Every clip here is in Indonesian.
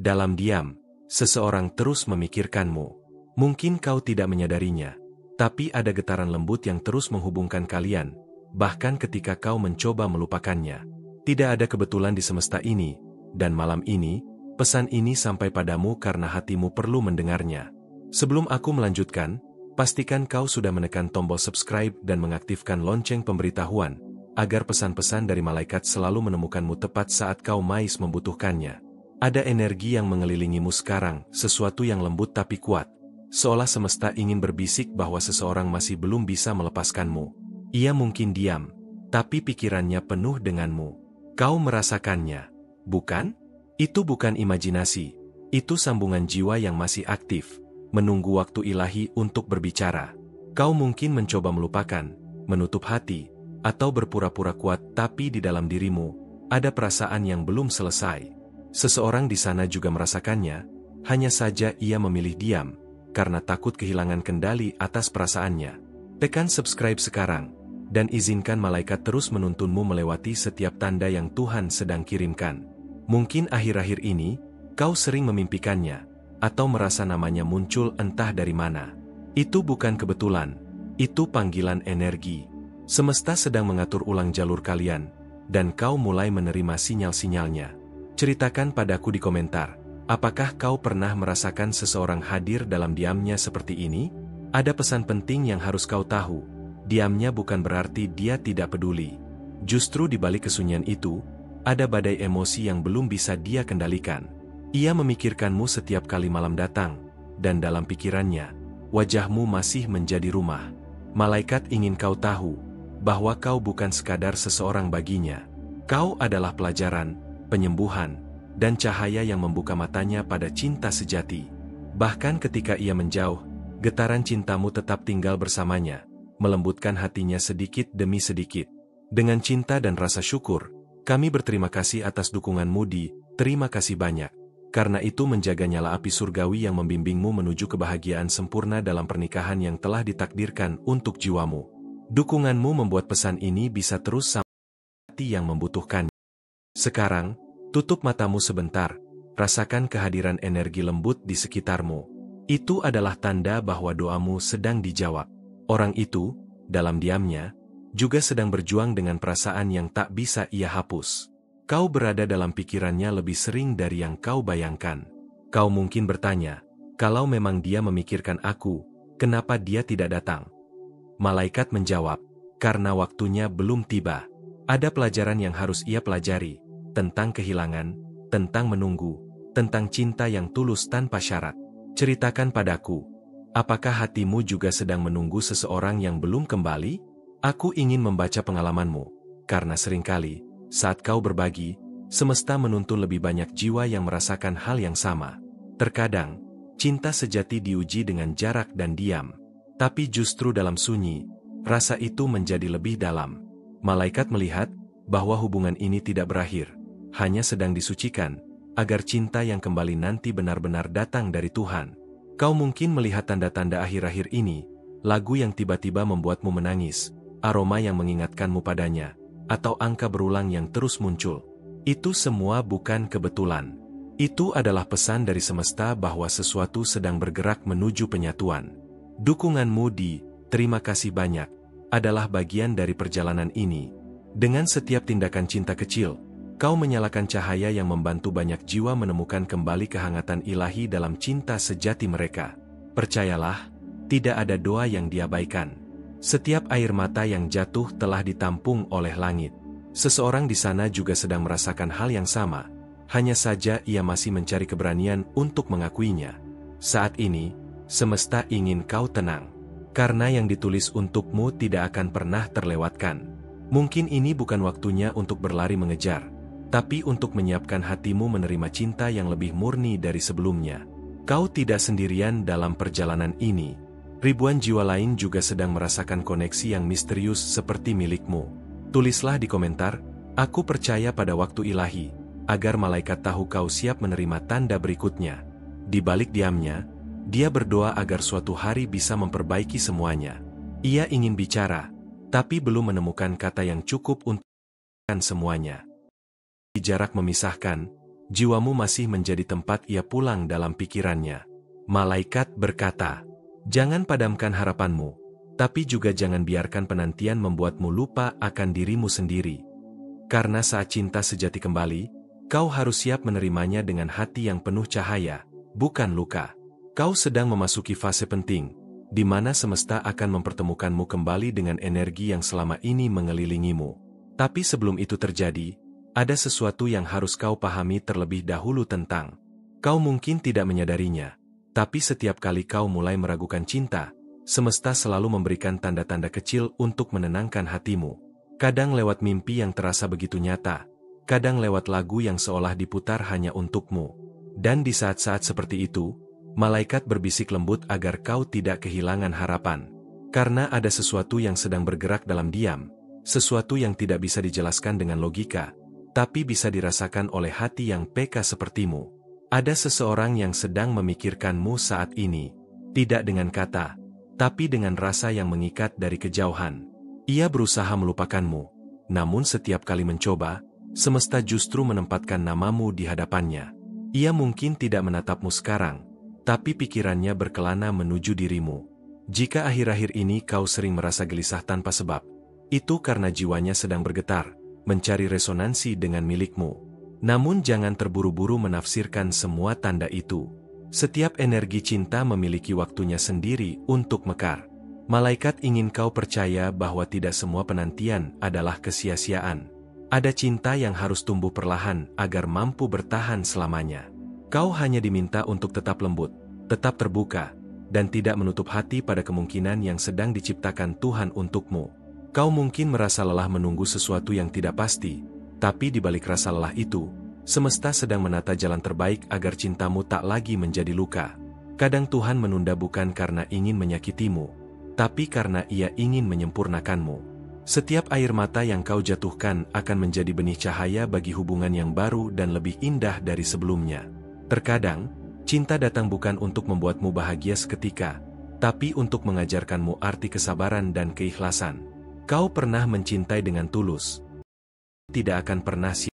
Dalam diam, seseorang terus memikirkanmu. Mungkin kau tidak menyadarinya, tapi ada getaran lembut yang terus menghubungkan kalian, bahkan ketika kau mencoba melupakannya. Tidak ada kebetulan di semesta ini, dan malam ini, pesan ini sampai padamu karena hatimu perlu mendengarnya. Sebelum aku melanjutkan, pastikan kau sudah menekan tombol subscribe dan mengaktifkan lonceng pemberitahuan, agar pesan-pesan dari malaikat selalu menemukanmu tepat saat kau mais membutuhkannya. Ada energi yang mengelilingimu sekarang, sesuatu yang lembut tapi kuat. Seolah semesta ingin berbisik bahwa seseorang masih belum bisa melepaskanmu. Ia mungkin diam, tapi pikirannya penuh denganmu. Kau merasakannya, bukan? Itu bukan imajinasi, itu sambungan jiwa yang masih aktif, menunggu waktu ilahi untuk berbicara. Kau mungkin mencoba melupakan, menutup hati, atau berpura-pura kuat, tapi di dalam dirimu, ada perasaan yang belum selesai. Seseorang di sana juga merasakannya, hanya saja ia memilih diam, karena takut kehilangan kendali atas perasaannya. Tekan subscribe sekarang, dan izinkan malaikat terus menuntunmu melewati setiap tanda yang Tuhan sedang kirimkan. Mungkin akhir-akhir ini, kau sering memimpikannya, atau merasa namanya muncul entah dari mana. Itu bukan kebetulan, itu panggilan energi. Semesta sedang mengatur ulang jalur kalian, dan kau mulai menerima sinyal-sinyalnya. Ceritakan padaku di komentar, apakah kau pernah merasakan seseorang hadir dalam diamnya seperti ini? Ada pesan penting yang harus kau tahu. Diamnya bukan berarti dia tidak peduli. Justru di balik kesunyian itu, ada badai emosi yang belum bisa dia kendalikan. Ia memikirkanmu setiap kali malam datang, dan dalam pikirannya, wajahmu masih menjadi rumah. Malaikat ingin kau tahu, bahwa kau bukan sekadar seseorang baginya. Kau adalah pelajaran, penyembuhan, dan cahaya yang membuka matanya pada cinta sejati. Bahkan ketika ia menjauh, getaran cintamu tetap tinggal bersamanya, melembutkan hatinya sedikit demi sedikit. Dengan cinta dan rasa syukur, kami berterima kasih atas dukunganmu di Terima Kasih Banyak. Karena itu menjaga nyala api surgawi yang membimbingmu menuju kebahagiaan sempurna dalam pernikahan yang telah ditakdirkan untuk jiwamu. Dukunganmu membuat pesan ini bisa terus sampai hati yang membutuhkan. Sekarang, tutup matamu sebentar, rasakan kehadiran energi lembut di sekitarmu. Itu adalah tanda bahwa doamu sedang dijawab. Orang itu, dalam diamnya, juga sedang berjuang dengan perasaan yang tak bisa ia hapus. Kau berada dalam pikirannya lebih sering dari yang kau bayangkan. Kau mungkin bertanya, kalau memang dia memikirkan aku, kenapa dia tidak datang? Malaikat menjawab, karena waktunya belum tiba. Ada pelajaran yang harus ia pelajari, tentang kehilangan, tentang menunggu, tentang cinta yang tulus tanpa syarat. Ceritakan padaku, apakah hatimu juga sedang menunggu seseorang yang belum kembali? Aku ingin membaca pengalamanmu, karena seringkali, saat kau berbagi, semesta menuntun lebih banyak jiwa yang merasakan hal yang sama. Terkadang, cinta sejati diuji dengan jarak dan diam. Tapi justru dalam sunyi, rasa itu menjadi lebih dalam. Malaikat melihat, bahwa hubungan ini tidak berakhir, hanya sedang disucikan, agar cinta yang kembali nanti benar-benar datang dari Tuhan. Kau mungkin melihat tanda-tanda akhir-akhir ini, lagu yang tiba-tiba membuatmu menangis, aroma yang mengingatkanmu padanya, atau angka berulang yang terus muncul. Itu semua bukan kebetulan. Itu adalah pesan dari semesta bahwa sesuatu sedang bergerak menuju penyatuan. Dukunganmu di Terima Kasih Banyak adalah bagian dari perjalanan ini. Dengan setiap tindakan cinta kecil, kau menyalakan cahaya yang membantu banyak jiwa menemukan kembali kehangatan ilahi dalam cinta sejati mereka. Percayalah, tidak ada doa yang diabaikan. Setiap air mata yang jatuh telah ditampung oleh langit. Seseorang di sana juga sedang merasakan hal yang sama, hanya saja ia masih mencari keberanian untuk mengakuinya. Saat ini, semesta ingin kau tenang, karena yang ditulis untukmu tidak akan pernah terlewatkan. Mungkin ini bukan waktunya untuk berlari mengejar, tapi untuk menyiapkan hatimu menerima cinta yang lebih murni dari sebelumnya. Kau tidak sendirian dalam perjalanan ini. Ribuan jiwa lain juga sedang merasakan koneksi yang misterius seperti milikmu. Tulislah di komentar, aku percaya pada waktu ilahi, agar malaikat tahu kau siap menerima tanda berikutnya. Di balik diamnya, dia berdoa agar suatu hari bisa memperbaiki semuanya. Ia ingin bicara, tapi belum menemukan kata yang cukup untuk semuanya. Jarak memisahkan, jiwamu masih menjadi tempat ia pulang dalam pikirannya. Malaikat berkata, "Jangan padamkan harapanmu, tapi juga jangan biarkan penantian membuatmu lupa akan dirimu sendiri. Karena saat cinta sejati kembali, kau harus siap menerimanya dengan hati yang penuh cahaya, bukan luka. Kau sedang memasuki fase penting, di mana semesta akan mempertemukanmu kembali dengan energi yang selama ini mengelilingimu. Tapi sebelum itu terjadi, ada sesuatu yang harus kau pahami terlebih dahulu tentang. Kau mungkin tidak menyadarinya, tapi setiap kali kau mulai meragukan cinta, semesta selalu memberikan tanda-tanda kecil untuk menenangkan hatimu. Kadang lewat mimpi yang terasa begitu nyata, kadang lewat lagu yang seolah diputar hanya untukmu. Dan di saat-saat seperti itu, malaikat berbisik lembut agar kau tidak kehilangan harapan. Karena ada sesuatu yang sedang bergerak dalam diam, sesuatu yang tidak bisa dijelaskan dengan logika, tapi bisa dirasakan oleh hati yang peka sepertimu. Ada seseorang yang sedang memikirkanmu saat ini, tidak dengan kata, tapi dengan rasa yang mengikat dari kejauhan. Ia berusaha melupakanmu, namun setiap kali mencoba, semesta justru menempatkan namamu di hadapannya. Ia mungkin tidak menatapmu sekarang, tapi pikirannya berkelana menuju dirimu. Jika akhir-akhir ini kau sering merasa gelisah tanpa sebab, itu karena jiwanya sedang bergetar, mencari resonansi dengan milikmu. Namun jangan terburu-buru menafsirkan semua tanda itu. Setiap energi cinta memiliki waktunya sendiri untuk mekar. Malaikat ingin kau percaya bahwa tidak semua penantian adalah kesia-siaan. Ada cinta yang harus tumbuh perlahan agar mampu bertahan selamanya. Kau hanya diminta untuk tetap lembut, tetap terbuka, dan tidak menutup hati pada kemungkinan yang sedang diciptakan Tuhan untukmu. Kau mungkin merasa lelah menunggu sesuatu yang tidak pasti, tapi di balik rasa lelah itu, semesta sedang menata jalan terbaik agar cintamu tak lagi menjadi luka. Kadang Tuhan menunda bukan karena ingin menyakitimu, tapi karena Ia ingin menyempurnakanmu. Setiap air mata yang kau jatuhkan akan menjadi benih cahaya bagi hubungan yang baru dan lebih indah dari sebelumnya. Terkadang, cinta datang bukan untuk membuatmu bahagia seketika, tapi untuk mengajarkanmu arti kesabaran dan keikhlasan. Kau pernah mencintai dengan tulus, tidak akan pernah sia.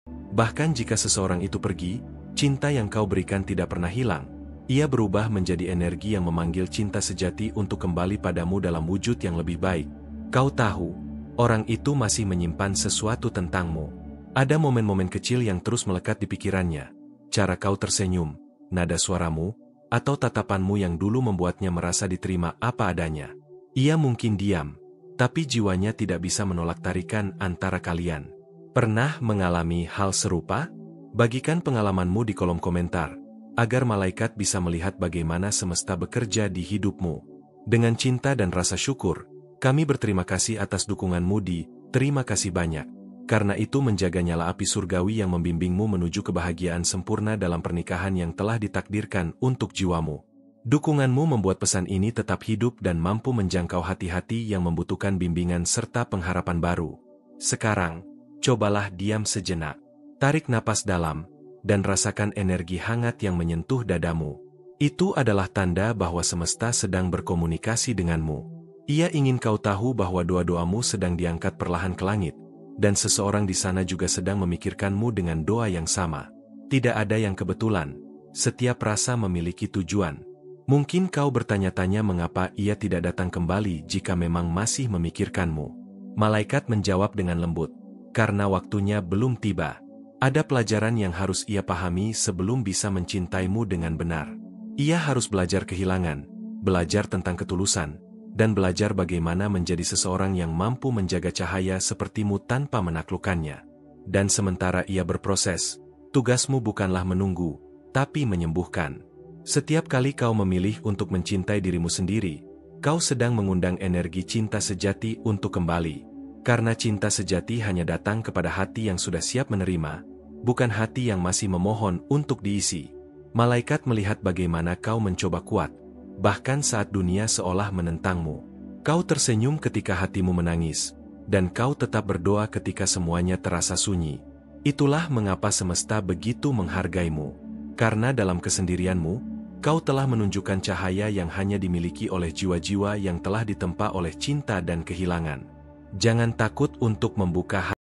Bahkan jika seseorang itu pergi, cinta yang kau berikan tidak pernah hilang. Ia berubah menjadi energi yang memanggil cinta sejati untuk kembali padamu dalam wujud yang lebih baik. Kau tahu, orang itu masih menyimpan sesuatu tentangmu. Ada momen-momen kecil yang terus melekat di pikirannya. Cara kau tersenyum, nada suaramu, atau tatapanmu yang dulu membuatnya merasa diterima apa adanya. Ia mungkin diam, tapi jiwanya tidak bisa menolak tarikan antara kalian. Pernah mengalami hal serupa? Bagikan pengalamanmu di kolom komentar, agar malaikat bisa melihat bagaimana semesta bekerja di hidupmu. Dengan cinta dan rasa syukur, kami berterima kasih atas dukunganmu di Terima Kasih Banyak. Karena itu menjaga nyala api surgawi yang membimbingmu menuju kebahagiaan sempurna dalam pernikahan yang telah ditakdirkan untuk jiwamu. Dukunganmu membuat pesan ini tetap hidup dan mampu menjangkau hati-hati yang membutuhkan bimbingan serta pengharapan baru. Sekarang, cobalah diam sejenak, tarik napas dalam, dan rasakan energi hangat yang menyentuh dadamu. Itu adalah tanda bahwa semesta sedang berkomunikasi denganmu. Ia ingin kau tahu bahwa doa-doamu sedang diangkat perlahan ke langit, dan seseorang di sana juga sedang memikirkanmu dengan doa yang sama. Tidak ada yang kebetulan, setiap rasa memiliki tujuan. Mungkin kau bertanya-tanya mengapa ia tidak datang kembali jika memang masih memikirkanmu. Malaikat menjawab dengan lembut, karena waktunya belum tiba. Ada pelajaran yang harus ia pahami sebelum bisa mencintaimu dengan benar. Ia harus belajar kehilangan, belajar tentang ketulusan, dan belajar bagaimana menjadi seseorang yang mampu menjaga cahaya sepertimu tanpa menaklukkannya. Dan sementara ia berproses, tugasmu bukanlah menunggu, tapi menyembuhkan. Setiap kali kau memilih untuk mencintai dirimu sendiri, kau sedang mengundang energi cinta sejati untuk kembali. Karena cinta sejati hanya datang kepada hati yang sudah siap menerima, bukan hati yang masih memohon untuk diisi. Malaikat melihat bagaimana kau mencoba kuat, bahkan saat dunia seolah menentangmu. Kau tersenyum ketika hatimu menangis, dan kau tetap berdoa ketika semuanya terasa sunyi. Itulah mengapa semesta begitu menghargaimu. Karena dalam kesendirianmu, kau telah menunjukkan cahaya yang hanya dimiliki oleh jiwa-jiwa yang telah ditempa oleh cinta dan kehilangan. Jangan takut untuk membuka hati.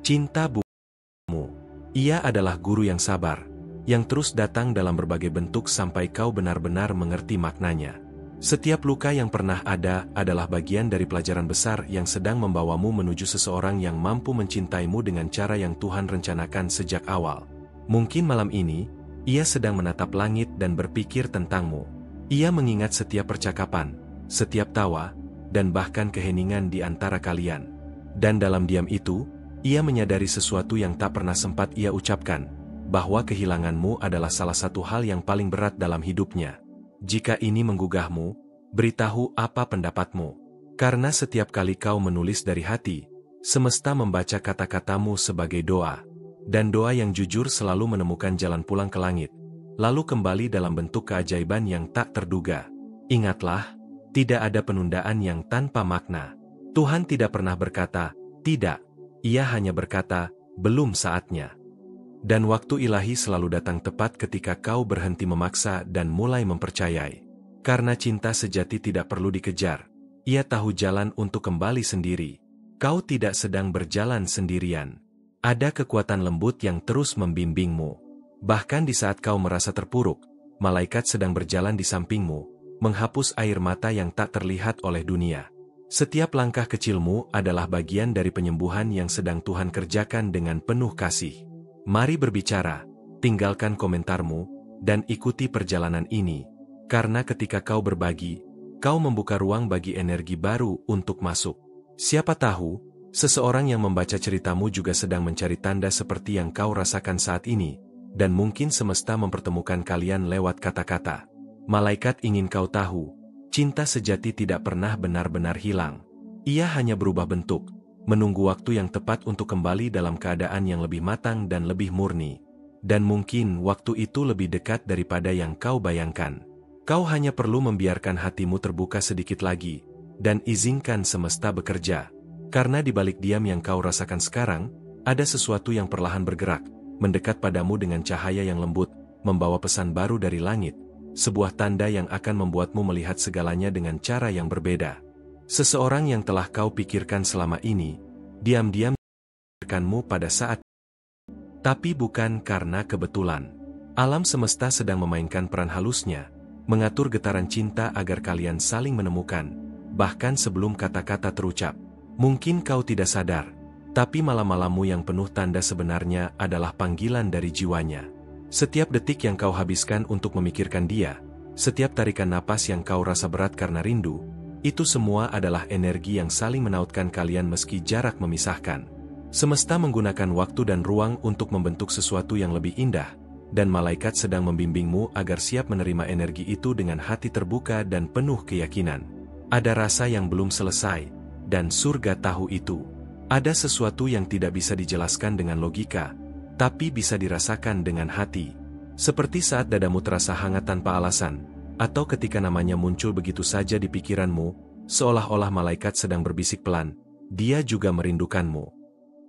Cinta bukanmu. Ia adalah guru yang sabar, yang terus datang dalam berbagai bentuk sampai kau benar-benar mengerti maknanya. Setiap luka yang pernah ada adalah bagian dari pelajaran besar yang sedang membawamu menuju seseorang yang mampu mencintaimu dengan cara yang Tuhan rencanakan sejak awal. Mungkin malam ini, ia sedang menatap langit dan berpikir tentangmu. Ia mengingat setiap percakapan, setiap tawa, dan bahkan keheningan di antara kalian. Dan dalam diam itu, ia menyadari sesuatu yang tak pernah sempat ia ucapkan, bahwa kehilanganmu adalah salah satu hal yang paling berat dalam hidupnya. Jika ini menggugahmu, beritahu apa pendapatmu. Karena setiap kali kau menulis dari hati, semesta membaca kata-katamu sebagai doa. Dan doa yang jujur selalu menemukan jalan pulang ke langit, lalu kembali dalam bentuk keajaiban yang tak terduga. Ingatlah, tidak ada penundaan yang tanpa makna. Tuhan tidak pernah berkata, tidak. Ia hanya berkata, belum saatnya. Dan waktu ilahi selalu datang tepat ketika kau berhenti memaksa dan mulai mempercayai. Karena cinta sejati tidak perlu dikejar. Ia tahu jalan untuk kembali sendiri. Kau tidak sedang berjalan sendirian. Ada kekuatan lembut yang terus membimbingmu. Bahkan di saat kau merasa terpuruk, malaikat sedang berjalan di sampingmu, menghapus air mata yang tak terlihat oleh dunia. Setiap langkah kecilmu adalah bagian dari penyembuhan yang sedang Tuhan kerjakan dengan penuh kasih. Mari berbicara, tinggalkan komentarmu, dan ikuti perjalanan ini. Karena ketika kau berbagi, kau membuka ruang bagi energi baru untuk masuk. Siapa tahu, seseorang yang membaca ceritamu juga sedang mencari tanda seperti yang kau rasakan saat ini, dan mungkin semesta mempertemukan kalian lewat kata-kata. Malaikat ingin kau tahu, cinta sejati tidak pernah benar-benar hilang. Ia hanya berubah bentuk, menunggu waktu yang tepat untuk kembali dalam keadaan yang lebih matang dan lebih murni. Dan mungkin waktu itu lebih dekat daripada yang kau bayangkan. Kau hanya perlu membiarkan hatimu terbuka sedikit lagi, dan izinkan semesta bekerja. Karena di balik diam yang kau rasakan sekarang, ada sesuatu yang perlahan bergerak, mendekat padamu dengan cahaya yang lembut, membawa pesan baru dari langit, sebuah tanda yang akan membuatmu melihat segalanya dengan cara yang berbeda. Seseorang yang telah kau pikirkan selama ini, diam-diam memikirkanmu pada saat. Tapi bukan karena kebetulan. Alam semesta sedang memainkan peran halusnya, mengatur getaran cinta agar kalian saling menemukan, bahkan sebelum kata-kata terucap. Mungkin kau tidak sadar, tapi malam-malammu yang penuh tanda sebenarnya adalah panggilan dari jiwanya. Setiap detik yang kau habiskan untuk memikirkan dia, setiap tarikan napas yang kau rasa berat karena rindu, itu semua adalah energi yang saling menautkan kalian meski jarak memisahkan. Semesta menggunakan waktu dan ruang untuk membentuk sesuatu yang lebih indah, dan malaikat sedang membimbingmu agar siap menerima energi itu dengan hati terbuka dan penuh keyakinan. Ada rasa yang belum selesai, dan surga tahu itu. Ada sesuatu yang tidak bisa dijelaskan dengan logika, tapi bisa dirasakan dengan hati. Seperti saat dadamu terasa hangat tanpa alasan, atau ketika namanya muncul begitu saja di pikiranmu, seolah-olah malaikat sedang berbisik pelan, dia juga merindukanmu.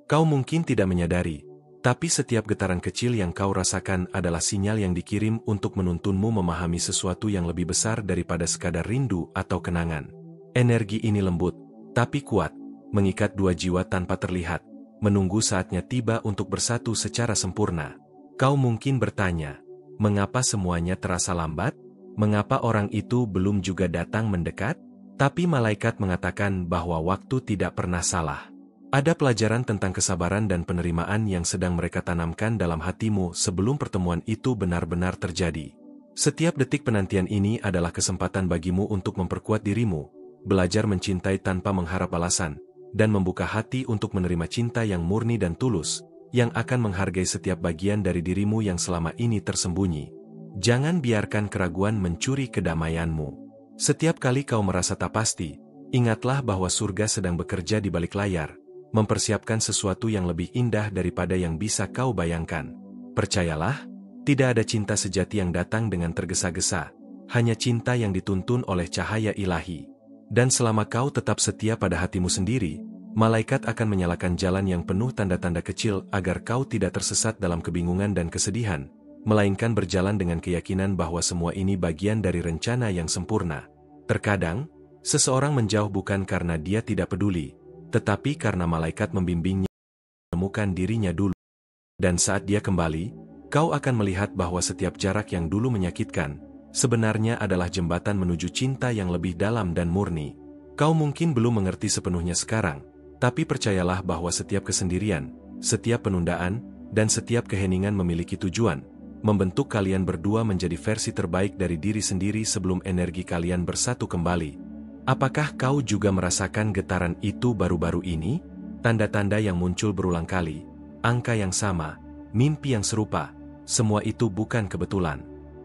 Kau mungkin tidak menyadari, tapi setiap getaran kecil yang kau rasakan adalah sinyal yang dikirim untuk menuntunmu memahami sesuatu yang lebih besar daripada sekadar rindu atau kenangan. Energi ini lembut, tapi kuat, mengikat dua jiwa tanpa terlihat, menunggu saatnya tiba untuk bersatu secara sempurna. Kau mungkin bertanya, mengapa semuanya terasa lambat? Mengapa orang itu belum juga datang mendekat? Tapi malaikat mengatakan bahwa waktu tidak pernah salah. Ada pelajaran tentang kesabaran dan penerimaan yang sedang mereka tanamkan dalam hatimu sebelum pertemuan itu benar-benar terjadi. Setiap detik penantian ini adalah kesempatan bagimu untuk memperkuat dirimu, belajar mencintai tanpa mengharap balasan, dan membuka hati untuk menerima cinta yang murni dan tulus, yang akan menghargai setiap bagian dari dirimu yang selama ini tersembunyi. Jangan biarkan keraguan mencuri kedamaianmu. Setiap kali kau merasa tak pasti, ingatlah bahwa surga sedang bekerja di balik layar, mempersiapkan sesuatu yang lebih indah daripada yang bisa kau bayangkan. Percayalah, tidak ada cinta sejati yang datang dengan tergesa-gesa, hanya cinta yang dituntun oleh cahaya ilahi. Dan selama kau tetap setia pada hatimu sendiri, malaikat akan menyalakan jalan yang penuh tanda-tanda kecil agar kau tidak tersesat dalam kebingungan dan kesedihan, melainkan berjalan dengan keyakinan bahwa semua ini bagian dari rencana yang sempurna. Terkadang, seseorang menjauh bukan karena dia tidak peduli, tetapi karena malaikat membimbingnya menemukan dirinya dulu. Dan saat dia kembali, kau akan melihat bahwa setiap jarak yang dulu menyakitkan, sebenarnya adalah jembatan menuju cinta yang lebih dalam dan murni. Kau mungkin belum mengerti sepenuhnya sekarang, tapi percayalah bahwa setiap kesendirian, setiap penundaan, dan setiap keheningan memiliki tujuan, membentuk kalian berdua menjadi versi terbaik dari diri sendiri sebelum energi kalian bersatu kembali. Apakah kau juga merasakan getaran itu baru-baru ini? Tanda-tanda yang muncul berulang kali, angka yang sama, mimpi yang serupa, semua itu bukan kebetulan.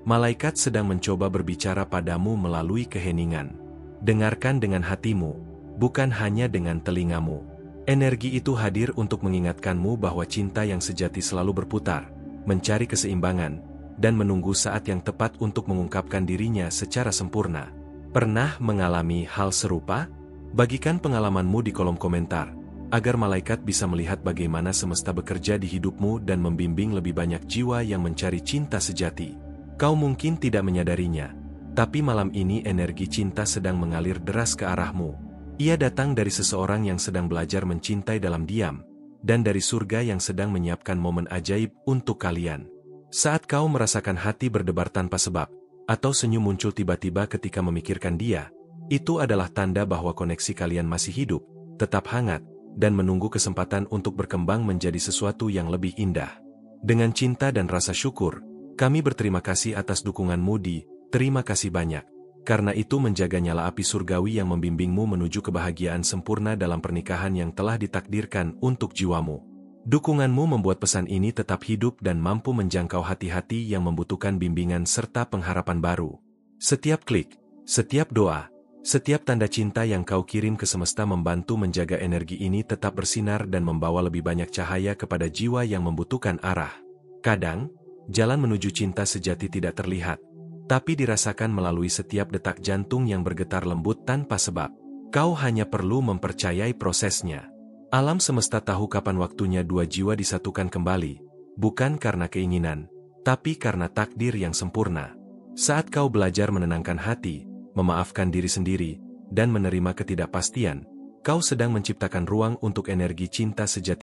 Malaikat sedang mencoba berbicara padamu melalui keheningan. Dengarkan dengan hatimu, bukan hanya dengan telingamu. Energi itu hadir untuk mengingatkanmu bahwa cinta yang sejati selalu berputar, mencari keseimbangan, dan menunggu saat yang tepat untuk mengungkapkan dirinya secara sempurna. Pernah mengalami hal serupa? Bagikan pengalamanmu di kolom komentar, agar malaikat bisa melihat bagaimana semesta bekerja di hidupmu dan membimbing lebih banyak jiwa yang mencari cinta sejati. Kau mungkin tidak menyadarinya, tapi malam ini energi cinta sedang mengalir deras ke arahmu. Ia datang dari seseorang yang sedang belajar mencintai dalam diam, dan dari surga yang sedang menyiapkan momen ajaib untuk kalian. Saat kau merasakan hati berdebar tanpa sebab, atau senyum muncul tiba-tiba ketika memikirkan dia, itu adalah tanda bahwa koneksi kalian masih hidup, tetap hangat, dan menunggu kesempatan untuk berkembang menjadi sesuatu yang lebih indah. Dengan cinta dan rasa syukur, kami berterima kasih atas dukunganmu di Terima Kasih Banyak. Karena itu menjaga nyala api surgawi yang membimbingmu menuju kebahagiaan sempurna dalam pernikahan yang telah ditakdirkan untuk jiwamu. Dukunganmu membuat pesan ini tetap hidup dan mampu menjangkau hati-hati yang membutuhkan bimbingan serta pengharapan baru. Setiap klik, setiap doa, setiap tanda cinta yang kau kirim ke semesta membantu menjaga energi ini tetap bersinar dan membawa lebih banyak cahaya kepada jiwa yang membutuhkan arah. Kadang, jalan menuju cinta sejati tidak terlihat, tapi dirasakan melalui setiap detak jantung yang bergetar lembut tanpa sebab. Kau hanya perlu mempercayai prosesnya. Alam semesta tahu kapan waktunya dua jiwa disatukan kembali, bukan karena keinginan, tapi karena takdir yang sempurna. Saat kau belajar menenangkan hati, memaafkan diri sendiri, dan menerima ketidakpastian, kau sedang menciptakan ruang untuk energi cinta sejati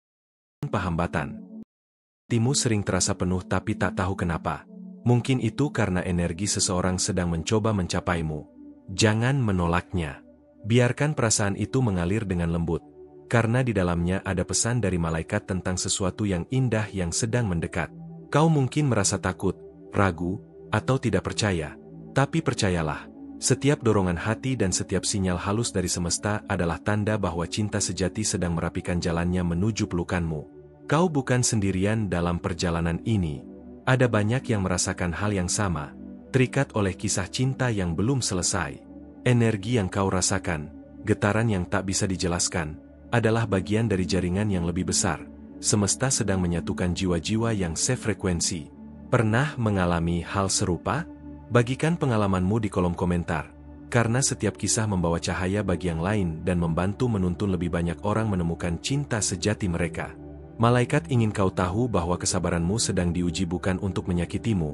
tanpa hambatan. Hatimu sering terasa penuh tapi tak tahu kenapa. Mungkin itu karena energi seseorang sedang mencoba mencapaimu. Jangan menolaknya. Biarkan perasaan itu mengalir dengan lembut, karena di dalamnya ada pesan dari malaikat tentang sesuatu yang indah yang sedang mendekat. Kau mungkin merasa takut, ragu, atau tidak percaya. Tapi percayalah, setiap dorongan hati dan setiap sinyal halus dari semesta adalah tanda bahwa cinta sejati sedang merapikan jalannya menuju pelukanmu. Kau bukan sendirian dalam perjalanan ini. Ada banyak yang merasakan hal yang sama, terikat oleh kisah cinta yang belum selesai. Energi yang kau rasakan, getaran yang tak bisa dijelaskan, adalah bagian dari jaringan yang lebih besar. Semesta sedang menyatukan jiwa-jiwa yang sefrekuensi. Pernah mengalami hal serupa? Bagikan pengalamanmu di kolom komentar, karena setiap kisah membawa cahaya bagi yang lain dan membantu menuntun lebih banyak orang menemukan cinta sejati mereka. Malaikat ingin kau tahu bahwa kesabaranmu sedang diuji bukan untuk menyakitimu,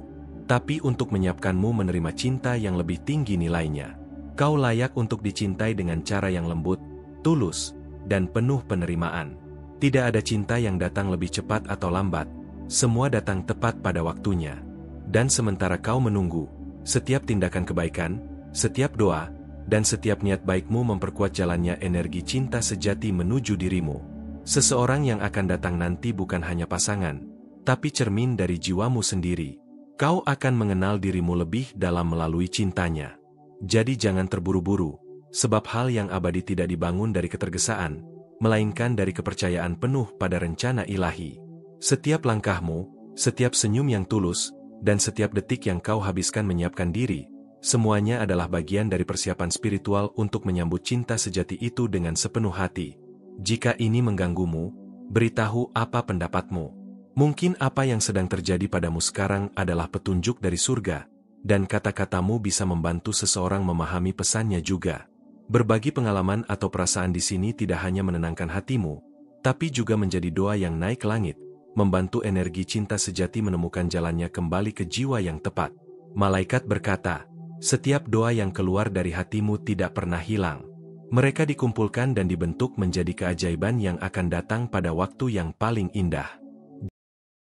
tapi untuk menyiapkanmu menerima cinta yang lebih tinggi nilainya. Kau layak untuk dicintai dengan cara yang lembut, tulus, dan penuh penerimaan. Tidak ada cinta yang datang lebih cepat atau lambat, semua datang tepat pada waktunya. Dan sementara kau menunggu, setiap tindakan kebaikan, setiap doa, dan setiap niat baikmu memperkuat jalannya energi cinta sejati menuju dirimu. Seseorang yang akan datang nanti bukan hanya pasangan, tapi cermin dari jiwamu sendiri. Kau akan mengenal dirimu lebih dalam melalui cintanya. Jadi jangan terburu-buru, sebab hal yang abadi tidak dibangun dari ketergesaan, melainkan dari kepercayaan penuh pada rencana ilahi. Setiap langkahmu, setiap senyum yang tulus, dan setiap detik yang kau habiskan menyiapkan diri, semuanya adalah bagian dari persiapan spiritual untuk menyambut cinta sejati itu dengan sepenuh hati. Jika ini mengganggumu, beritahu apa pendapatmu. Mungkin apa yang sedang terjadi padamu sekarang adalah petunjuk dari surga, dan kata-katamu bisa membantu seseorang memahami pesannya juga. Berbagi pengalaman atau perasaan di sini tidak hanya menenangkan hatimu, tapi juga menjadi doa yang naik ke langit, membantu energi cinta sejati menemukan jalannya kembali ke jiwa yang tepat. Malaikat berkata, setiap doa yang keluar dari hatimu tidak pernah hilang. Mereka dikumpulkan dan dibentuk menjadi keajaiban yang akan datang pada waktu yang paling indah.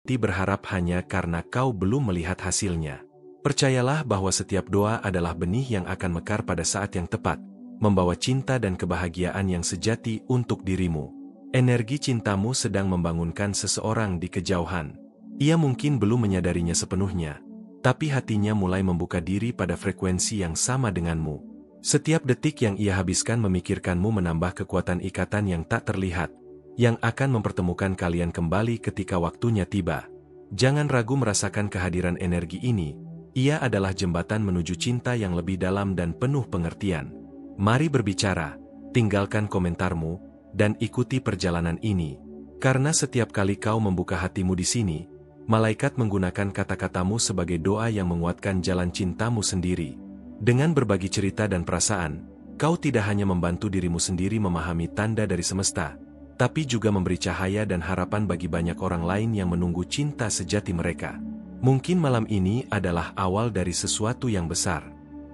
berharap hanya karena kau belum melihat hasilnya. Percayalah bahwa setiap doa adalah benih yang akan mekar pada saat yang tepat, membawa cinta dan kebahagiaan yang sejati untuk dirimu. Energi cintamu sedang membangunkan seseorang di kejauhan. Ia mungkin belum menyadarinya sepenuhnya, tapi hatinya mulai membuka diri pada frekuensi yang sama denganmu. Setiap detik yang ia habiskan memikirkanmu menambah kekuatan ikatan yang tak terlihat, yang akan mempertemukan kalian kembali ketika waktunya tiba. Jangan ragu merasakan kehadiran energi ini, ia adalah jembatan menuju cinta yang lebih dalam dan penuh pengertian. Mari berbicara, tinggalkan komentarmu, dan ikuti perjalanan ini. Karena setiap kali kau membuka hatimu di sini, malaikat menggunakan kata-katamu sebagai doa yang menguatkan jalan cintamu sendiri. Dengan berbagi cerita dan perasaan, kau tidak hanya membantu dirimu sendiri memahami tanda dari semesta, tapi juga memberi cahaya dan harapan bagi banyak orang lain yang menunggu cinta sejati mereka. Mungkin malam ini adalah awal dari sesuatu yang besar.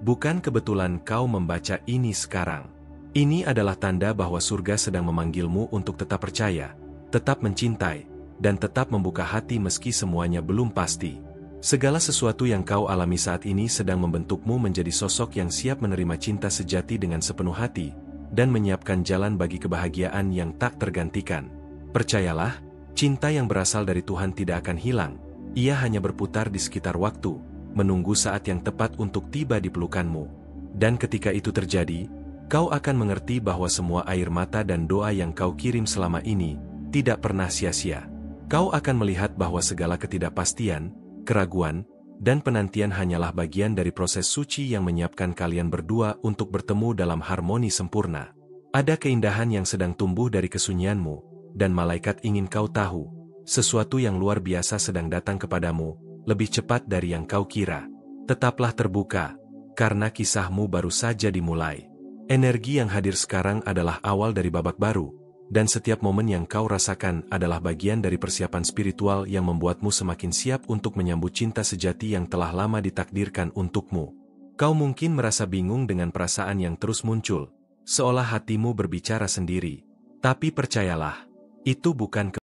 Bukan kebetulan kau membaca ini sekarang. Ini adalah tanda bahwa surga sedang memanggilmu untuk tetap percaya, tetap mencintai, dan tetap membuka hati meski semuanya belum pasti. Segala sesuatu yang kau alami saat ini sedang membentukmu menjadi sosok yang siap menerima cinta sejati dengan sepenuh hati, dan menyiapkan jalan bagi kebahagiaan yang tak tergantikan. Percayalah, cinta yang berasal dari Tuhan tidak akan hilang, ia hanya berputar di sekitar waktu, menunggu saat yang tepat untuk tiba di pelukanmu. Dan ketika itu terjadi, kau akan mengerti bahwa semua air mata dan doa yang kau kirim selama ini, tidak pernah sia-sia. Kau akan melihat bahwa segala ketidakpastian, keraguan, dan penantian hanyalah bagian dari proses suci yang menyiapkan kalian berdua untuk bertemu dalam harmoni sempurna. Ada keindahan yang sedang tumbuh dari kesunyianmu, dan malaikat ingin kau tahu, sesuatu yang luar biasa sedang datang kepadamu, lebih cepat dari yang kau kira. Tetaplah terbuka, karena kisahmu baru saja dimulai. Energi yang hadir sekarang adalah awal dari babak baru, dan setiap momen yang kau rasakan adalah bagian dari persiapan spiritual yang membuatmu semakin siap untuk menyambut cinta sejati yang telah lama ditakdirkan untukmu. Kau mungkin merasa bingung dengan perasaan yang terus muncul, seolah hatimu berbicara sendiri. Tapi percayalah, itu bukan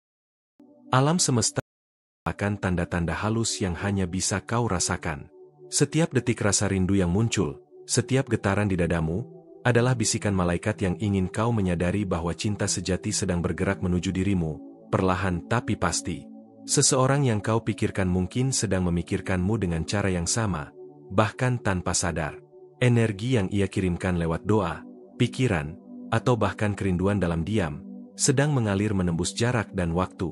alam semesta akan tanda-tanda halus yang hanya bisa kau rasakan. Setiap detik rasa rindu yang muncul, setiap getaran di dadamu, adalah bisikan malaikat yang ingin kau menyadari bahwa cinta sejati sedang bergerak menuju dirimu, perlahan tapi pasti. Seseorang yang kau pikirkan mungkin sedang memikirkanmu dengan cara yang sama, bahkan tanpa sadar. Energi yang ia kirimkan lewat doa, pikiran, atau bahkan kerinduan dalam diam, sedang mengalir menembus jarak dan waktu.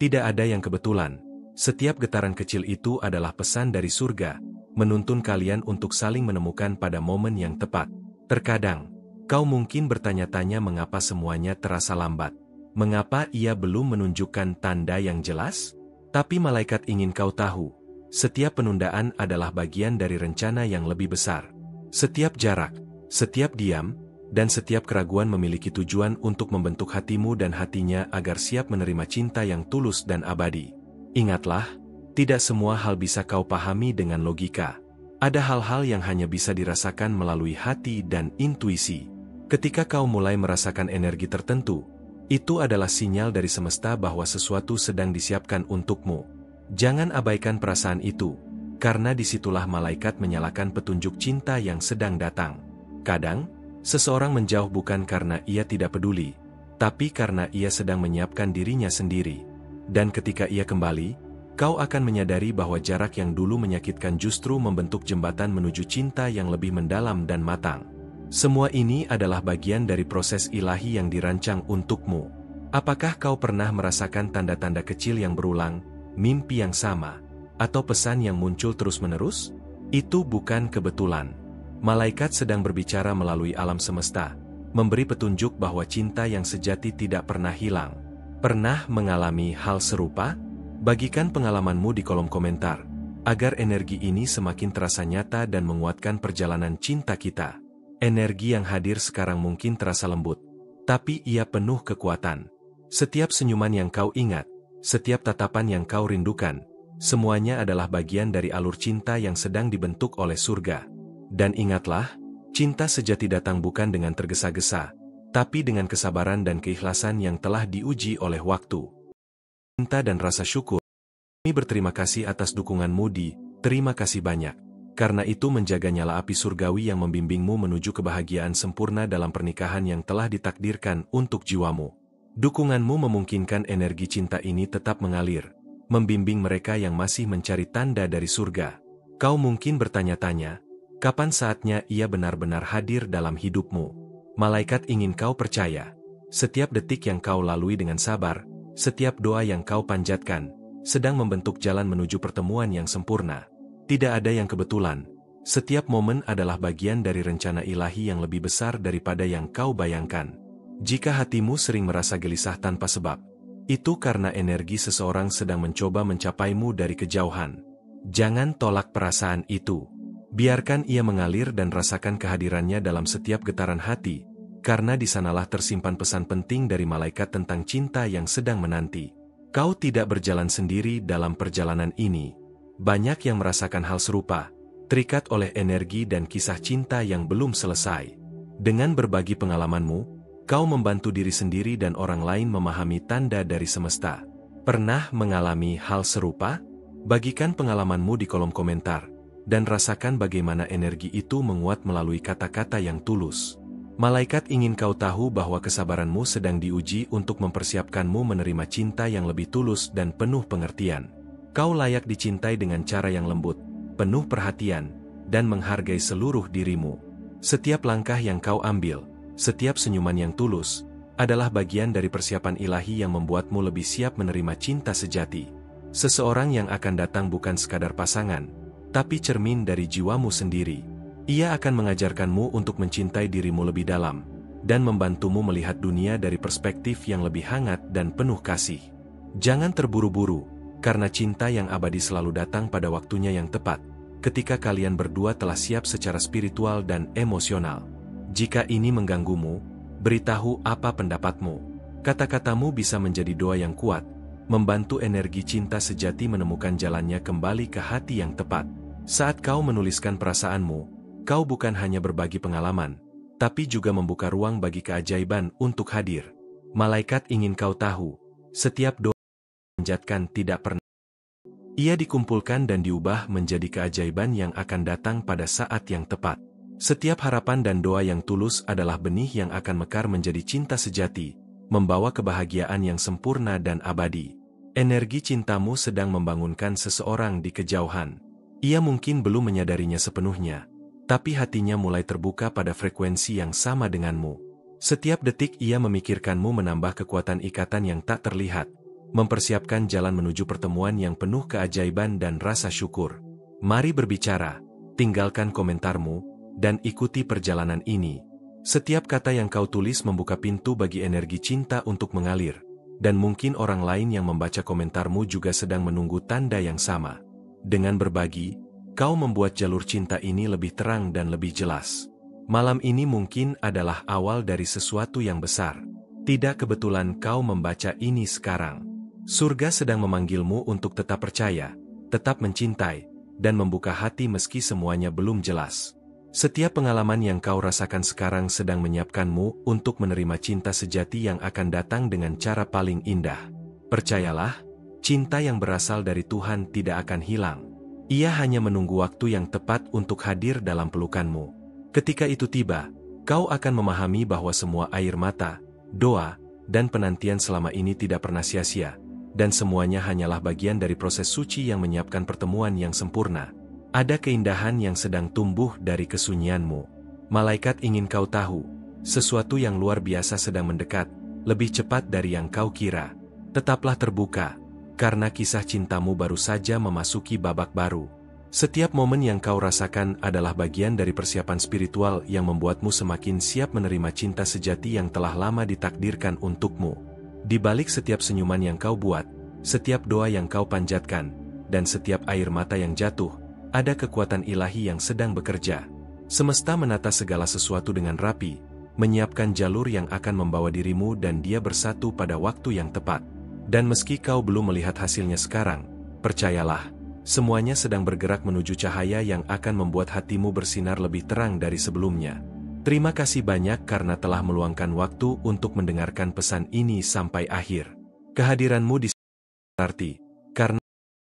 Tidak ada yang kebetulan. Setiap getaran kecil itu adalah pesan dari surga, menuntun kalian untuk saling menemukan pada momen yang tepat. Terkadang, kau mungkin bertanya-tanya mengapa semuanya terasa lambat. Mengapa ia belum menunjukkan tanda yang jelas? Tapi malaikat ingin kau tahu, setiap penundaan adalah bagian dari rencana yang lebih besar. Setiap jarak, setiap diam, dan setiap keraguan memiliki tujuan untuk membentuk hatimu dan hatinya agar siap menerima cinta yang tulus dan abadi. Ingatlah, tidak semua hal bisa kau pahami dengan logika. Ada hal-hal yang hanya bisa dirasakan melalui hati dan intuisi. Ketika kau mulai merasakan energi tertentu, itu adalah sinyal dari semesta bahwa sesuatu sedang disiapkan untukmu. Jangan abaikan perasaan itu, karena disitulah malaikat menyalakan petunjuk cinta yang sedang datang. Kadang, seseorang menjauh bukan karena ia tidak peduli, tapi karena ia sedang menyiapkan dirinya sendiri. Dan ketika ia kembali, kau akan menyadari bahwa jarak yang dulu menyakitkan justru membentuk jembatan menuju cinta yang lebih mendalam dan matang. Semua ini adalah bagian dari proses ilahi yang dirancang untukmu. Apakah kau pernah merasakan tanda-tanda kecil yang berulang, mimpi yang sama, atau pesan yang muncul terus-menerus? Itu bukan kebetulan. Malaikat sedang berbicara melalui alam semesta, memberi petunjuk bahwa cinta yang sejati tidak pernah hilang. Pernah mengalami hal serupa? Bagikan pengalamanmu di kolom komentar, agar energi ini semakin terasa nyata dan menguatkan perjalanan cinta kita. Energi yang hadir sekarang mungkin terasa lembut, tapi ia penuh kekuatan. Setiap senyuman yang kau ingat, setiap tatapan yang kau rindukan, semuanya adalah bagian dari alur cinta yang sedang dibentuk oleh surga. Dan ingatlah, cinta sejati datang bukan dengan tergesa-gesa, tapi dengan kesabaran dan keikhlasan yang telah diuji oleh waktu. Cinta dan rasa syukur Kami berterima kasih atas dukunganmu terima kasih banyak. Karena itu menjaga nyala api surgawi yang membimbingmu menuju kebahagiaan sempurna dalam pernikahan yang telah ditakdirkan untuk jiwamu. Dukunganmu memungkinkan energi cinta ini tetap mengalir, membimbing mereka yang masih mencari tanda dari surga. Kau mungkin bertanya-tanya, kapan saatnya ia benar-benar hadir dalam hidupmu? Malaikat ingin kau percaya. Setiap detik yang kau lalui dengan sabar, setiap doa yang kau panjatkan, sedang membentuk jalan menuju pertemuan yang sempurna. Tidak ada yang kebetulan. Setiap momen adalah bagian dari rencana ilahi yang lebih besar daripada yang kau bayangkan. Jika hatimu sering merasa gelisah tanpa sebab, itu karena energi seseorang sedang mencoba mencapaimu dari kejauhan. Jangan tolak perasaan itu. Biarkan ia mengalir dan rasakan kehadirannya dalam setiap getaran hati, karena di sanalah tersimpan pesan penting dari malaikat tentang cinta yang sedang menanti. Kau tidak berjalan sendiri dalam perjalanan ini. Banyak yang merasakan hal serupa, terikat oleh energi dan kisah cinta yang belum selesai. Dengan berbagi pengalamanmu, kau membantu diri sendiri dan orang lain memahami tanda dari semesta. Pernah mengalami hal serupa? Bagikan pengalamanmu di kolom komentar, dan rasakan bagaimana energi itu menguat melalui kata-kata yang tulus. Malaikat ingin kau tahu bahwa kesabaranmu sedang diuji untuk mempersiapkanmu menerima cinta yang lebih tulus dan penuh pengertian. Kau layak dicintai dengan cara yang lembut, penuh perhatian, dan menghargai seluruh dirimu. Setiap langkah yang kau ambil, setiap senyuman yang tulus, adalah bagian dari persiapan ilahi yang membuatmu lebih siap menerima cinta sejati. Seseorang yang akan datang bukan sekadar pasangan, tapi cermin dari jiwamu sendiri. Ia akan mengajarkanmu untuk mencintai dirimu lebih dalam, dan membantumu melihat dunia dari perspektif yang lebih hangat dan penuh kasih. Jangan terburu-buru, karena cinta yang abadi selalu datang pada waktunya yang tepat, ketika kalian berdua telah siap secara spiritual dan emosional. Jika ini mengganggumu, beritahu apa pendapatmu. Kata-katamu bisa menjadi doa yang kuat, membantu energi cinta sejati menemukan jalannya kembali ke hati yang tepat. Saat kau menuliskan perasaanmu, kau bukan hanya berbagi pengalaman, tapi juga membuka ruang bagi keajaiban untuk hadir. Malaikat ingin kau tahu, setiap doa panjatkan tidak pernah. Ia dikumpulkan dan diubah menjadi keajaiban yang akan datang pada saat yang tepat. Setiap harapan dan doa yang tulus adalah benih yang akan mekar menjadi cinta sejati, membawa kebahagiaan yang sempurna dan abadi. Energi cintamu sedang membangunkan seseorang di kejauhan. Ia mungkin belum menyadarinya sepenuhnya, tapi hatinya mulai terbuka pada frekuensi yang sama denganmu. Setiap detik ia memikirkanmu menambah kekuatan ikatan yang tak terlihat, mempersiapkan jalan menuju pertemuan yang penuh keajaiban dan rasa syukur. Mari berbicara, tinggalkan komentarmu, dan ikuti perjalanan ini. Setiap kata yang kau tulis membuka pintu bagi energi cinta untuk mengalir, dan mungkin orang lain yang membaca komentarmu juga sedang menunggu tanda yang sama. Dengan berbagi, kau membuat jalur cinta ini lebih terang dan lebih jelas. Malam ini mungkin adalah awal dari sesuatu yang besar. Tidak kebetulan kau membaca ini sekarang. Surga sedang memanggilmu untuk tetap percaya, tetap mencintai, dan membuka hati meski semuanya belum jelas. Setiap pengalaman yang kau rasakan sekarang sedang menyiapkanmu untuk menerima cinta sejati yang akan datang dengan cara paling indah. Percayalah, cinta yang berasal dari Tuhan tidak akan hilang. Ia hanya menunggu waktu yang tepat untuk hadir dalam pelukanmu. Ketika itu tiba, kau akan memahami bahwa semua air mata, doa, dan penantian selama ini tidak pernah sia-sia, dan semuanya hanyalah bagian dari proses suci yang menyiapkan pertemuan yang sempurna. Ada keindahan yang sedang tumbuh dari kesunyianmu. Malaikat ingin kau tahu, sesuatu yang luar biasa sedang mendekat, lebih cepat dari yang kau kira. Tetaplah terbuka, karena kisah cintamu baru saja memasuki babak baru. Setiap momen yang kau rasakan adalah bagian dari persiapan spiritual yang membuatmu semakin siap menerima cinta sejati yang telah lama ditakdirkan untukmu. Di balik setiap senyuman yang kau buat, setiap doa yang kau panjatkan, dan setiap air mata yang jatuh, ada kekuatan ilahi yang sedang bekerja. Semesta menata segala sesuatu dengan rapi, menyiapkan jalur yang akan membawa dirimu dan dia bersatu pada waktu yang tepat. Dan meski kau belum melihat hasilnya sekarang, percayalah, semuanya sedang bergerak menuju cahaya yang akan membuat hatimu bersinar lebih terang dari sebelumnya. Terima kasih banyak karena telah meluangkan waktu untuk mendengarkan pesan ini sampai akhir. Kehadiranmu di sini berarti, karena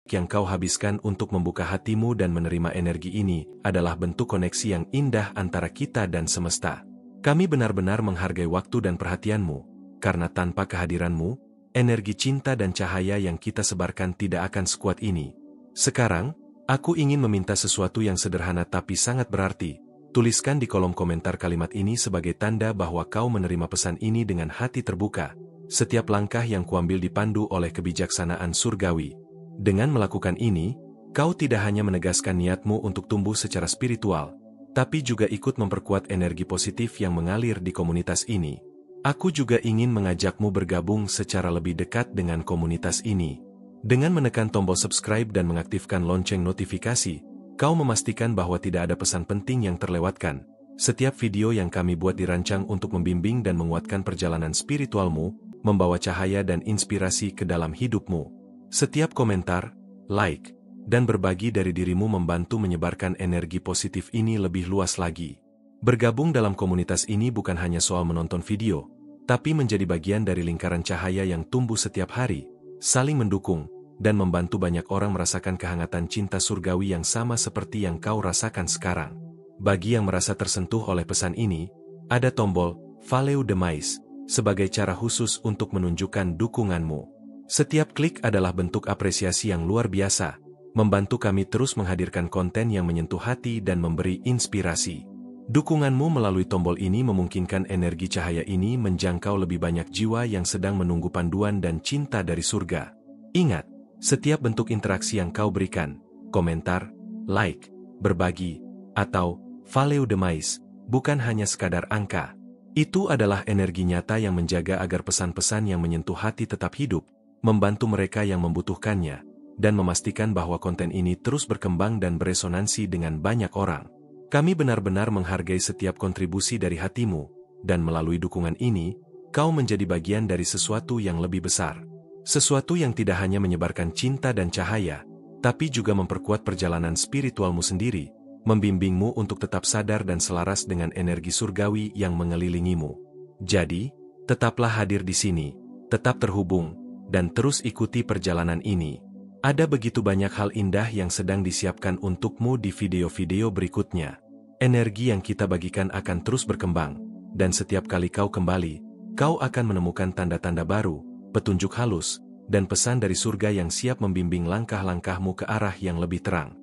yang kau habiskan untuk membuka hatimu dan menerima energi ini adalah bentuk koneksi yang indah antara kita dan semesta. Kami benar-benar menghargai waktu dan perhatianmu, karena tanpa kehadiranmu, energi cinta dan cahaya yang kita sebarkan tidak akan sekuat ini. Sekarang, aku ingin meminta sesuatu yang sederhana tapi sangat berarti. Tuliskan di kolom komentar kalimat ini sebagai tanda bahwa kau menerima pesan ini dengan hati terbuka. Setiap langkah yang kuambil dipandu oleh kebijaksanaan surgawi. Dengan melakukan ini, kau tidak hanya menegaskan niatmu untuk tumbuh secara spiritual, tapi juga ikut memperkuat energi positif yang mengalir di komunitas ini. Aku juga ingin mengajakmu bergabung secara lebih dekat dengan komunitas ini. Dengan menekan tombol subscribe dan mengaktifkan lonceng notifikasi, kau memastikan bahwa tidak ada pesan penting yang terlewatkan. Setiap video yang kami buat dirancang untuk membimbing dan menguatkan perjalanan spiritualmu, membawa cahaya dan inspirasi ke dalam hidupmu. Setiap komentar, like, dan berbagi dari dirimu membantu menyebarkan energi positif ini lebih luas lagi. Bergabung dalam komunitas ini bukan hanya soal menonton video, tapi menjadi bagian dari lingkaran cahaya yang tumbuh setiap hari, saling mendukung, dan membantu banyak orang merasakan kehangatan cinta surgawi yang sama seperti yang kau rasakan sekarang. Bagi yang merasa tersentuh oleh pesan ini, ada tombol Follow the Mais sebagai cara khusus untuk menunjukkan dukunganmu. Setiap klik adalah bentuk apresiasi yang luar biasa, membantu kami terus menghadirkan konten yang menyentuh hati dan memberi inspirasi. Dukunganmu melalui tombol ini memungkinkan energi cahaya ini menjangkau lebih banyak jiwa yang sedang menunggu panduan dan cinta dari surga. Ingat, setiap bentuk interaksi yang kau berikan, komentar, like, berbagi, atau follow the Mais, bukan hanya sekadar angka. Itu adalah energi nyata yang menjaga agar pesan-pesan yang menyentuh hati tetap hidup, membantu mereka yang membutuhkannya, dan memastikan bahwa konten ini terus berkembang dan beresonansi dengan banyak orang. Kami benar-benar menghargai setiap kontribusi dari hatimu, dan melalui dukungan ini, kau menjadi bagian dari sesuatu yang lebih besar. Sesuatu yang tidak hanya menyebarkan cinta dan cahaya, tapi juga memperkuat perjalanan spiritualmu sendiri, membimbingmu untuk tetap sadar dan selaras dengan energi surgawi yang mengelilingimu. Jadi, tetaplah hadir di sini, tetap terhubung, dan terus ikuti perjalanan ini. Ada begitu banyak hal indah yang sedang disiapkan untukmu di video-video berikutnya. Energi yang kita bagikan akan terus berkembang, dan setiap kali kau kembali, kau akan menemukan tanda-tanda baru, petunjuk halus, dan pesan dari surga yang siap membimbing langkah-langkahmu ke arah yang lebih terang.